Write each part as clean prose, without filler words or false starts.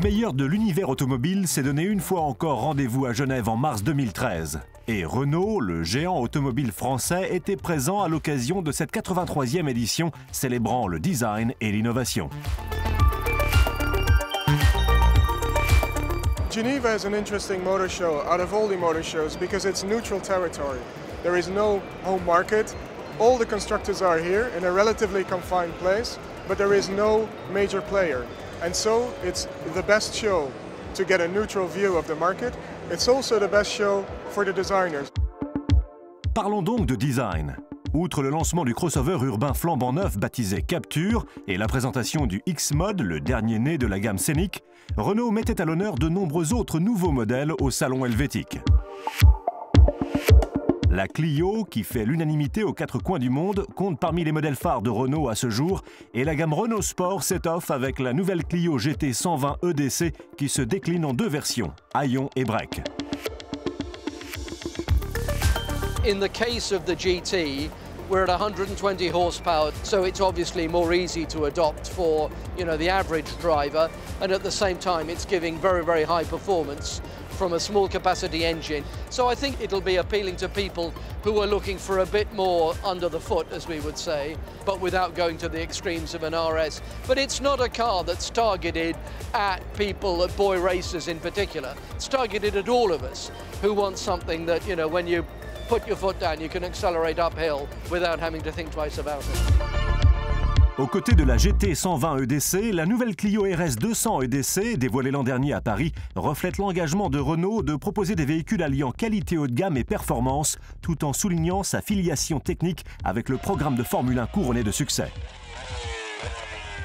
meilleur de l'univers automobile s'est donné une fois encore rendez-vous à Genève en mars 2013. Et Renault, le géant automobile français, était présent à l'occasion de cette 83e édition célébrant le design et l'innovation. Geneva is an interesting motor show out of all the motor shows because it's neutral territory. There is no home market. All the constructors are here in a relatively confined place, but there is no major player. And so it's the best show to get a neutral view of the market. It's also the best show for the designers. Parlons donc de design. Outre le lancement du crossover urbain flambant neuf baptisé Capture et la présentation du X-Mode, le dernier né de la gamme Scénic, Renault mettait à l'honneur de nombreux autres nouveaux modèles au salon helvétique. La Clio, qui fait l'unanimité aux quatre coins du monde, compte parmi les modèles phares de Renault à ce jour, et la gamme Renault Sport s'étoffe avec la nouvelle Clio GT 120 EDC qui se décline en deux versions, Aion et Break. In the case of the GT, we're at 120 horsepower, so it's obviously more easy to adopt for, the average driver, and at the same time it's giving very, very high performance from a small capacity engine. So I think it'll be appealing to people who are looking for a bit more under the foot, as we would say, but without going to the extremes of an RS. But it's not a car that's targeted at people, at boy racers in particular. It's targeted at all of us who want something that, when you put your foot down, you can accelerate uphill without having to think twice about it. Aux côtés de la GT 120 EDC, la nouvelle Clio RS 200 EDC, dévoilée l'an dernier à Paris, reflète l'engagement de Renault de proposer des véhicules alliant qualité haut de gamme et performance, tout en soulignant sa filiation technique avec le programme de Formule 1 couronné de succès.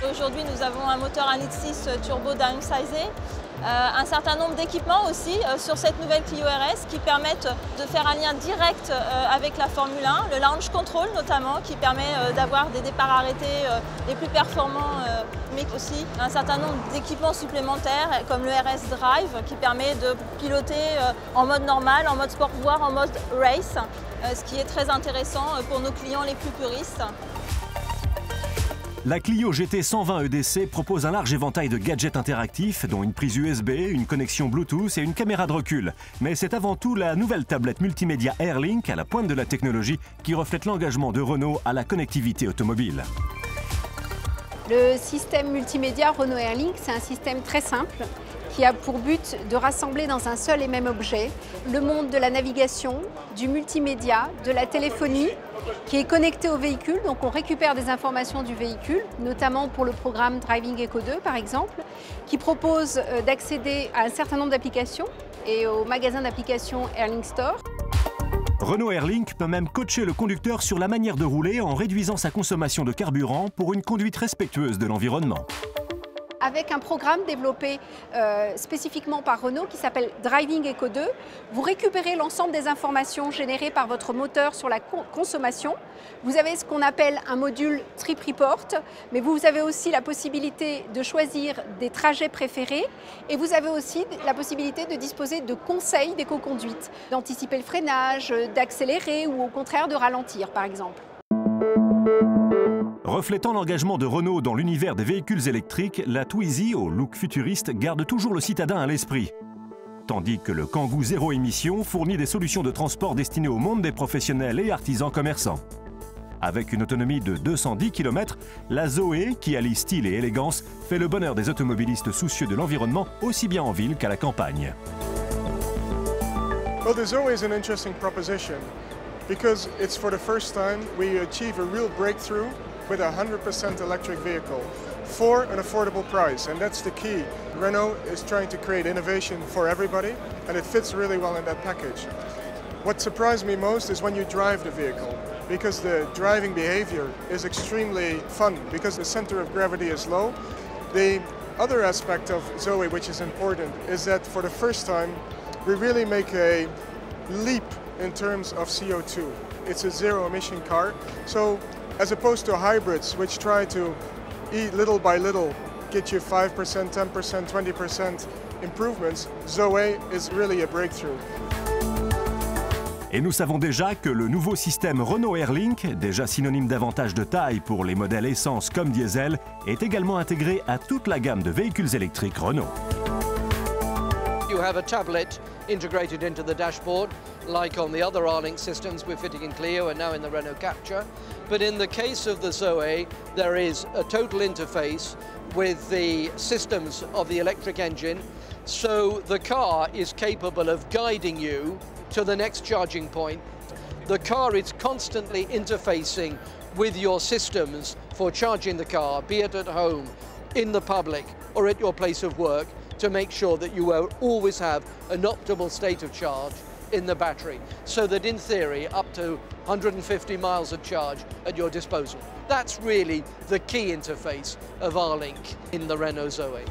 Aujourd'hui, nous avons un moteur 1.6 litre turbo downsizé, un certain nombre d'équipements aussi sur cette nouvelle Clio RS qui permettent de faire un lien direct avec la Formule 1, le launch control notamment, qui permet d'avoir des départs arrêtés les plus performants, mais aussi un certain nombre d'équipements supplémentaires comme le RS Drive qui permet de piloter en mode normal, en mode sport, voire en mode race, ce qui est très intéressant pour nos clients les plus puristes. La Clio GT 120 EDC propose un large éventail de gadgets interactifs, dont une prise USB, une connexion Bluetooth et une caméra de recul. Mais c'est avant tout la nouvelle tablette multimédia Airlink à la pointe de la technologie qui reflète l'engagement de Renault à la connectivité automobile. Le système multimédia Renault Airlink, c'est un système très simple qui a pour but de rassembler dans un seul et même objet le monde de la navigation, du multimédia, de la téléphonie, qui est connecté au véhicule. Donc on récupère des informations du véhicule, notamment pour le programme Driving Eco 2 par exemple, qui propose d'accéder à un certain nombre d'applications et au magasin d'applications Airlink Store. Renault Airlink peut même coacher le conducteur sur la manière de rouler en réduisant sa consommation de carburant pour une conduite respectueuse de l'environnement. Avec un programme développé spécifiquement par Renault qui s'appelle Driving Eco 2, vous récupérez l'ensemble des informations générées par votre moteur sur la consommation. Vous avez ce qu'on appelle un module Trip Report, mais vous avez aussi la possibilité de choisir des trajets préférés et vous avez aussi la possibilité de disposer de conseils d'éco-conduite, d'anticiper le freinage, d'accélérer ou au contraire de ralentir par exemple. Reflétant l'engagement de Renault dans l'univers des véhicules électriques, la Twizy, au look futuriste, garde toujours le citadin à l'esprit. Tandis que le Kangoo zéro émission fournit des solutions de transport destinées au monde des professionnels et artisans commerçants. Avec une autonomie de 210 km, la Zoé, qui allie style et élégance, fait le bonheur des automobilistes soucieux de l'environnement, aussi bien en ville qu'à la campagne. Well, the Zoe is an interesting proposition because it's for the first time we achieve a real breakthrough with a 100% electric vehicle for an affordable price, and that's the key. Renault is trying to create innovation for everybody, and it fits really well in that package. What surprised me most is when you drive the vehicle, because the driving behavior is extremely fun, because the center of gravity is low. The other aspect of Zoe, which is important, is that for the first time, we really make a leap in terms of CO2. It's a zero-emission car, so as opposed to hybrids, which try to eat little by little, get you 5%, 10%, 20% improvements, Zoe is really a breakthrough. Et nous savons déjà que le nouveau système Renault Airlink, déjà synonyme d'avantage de taille pour les modèles essence comme diesel, est également intégré à toute la gamme de véhicules électriques Renault. You have a tablet integrated into the dashboard, like on the other R-Link systems we're fitting in Clio and now in the Renault Captur. But in the case of the Zoe, there is a total interface with the systems of the electric engine, so the car is capable of guiding you to the next charging point. The car is constantly interfacing with your systems for charging the car, be it at home, in the public, or at your place of work, to make sure that you will always have an optimal state of charge in the battery, so that in theory up to 150 miles of charge at your disposal. That's really the key interface of R-Link in the Renault Zoe.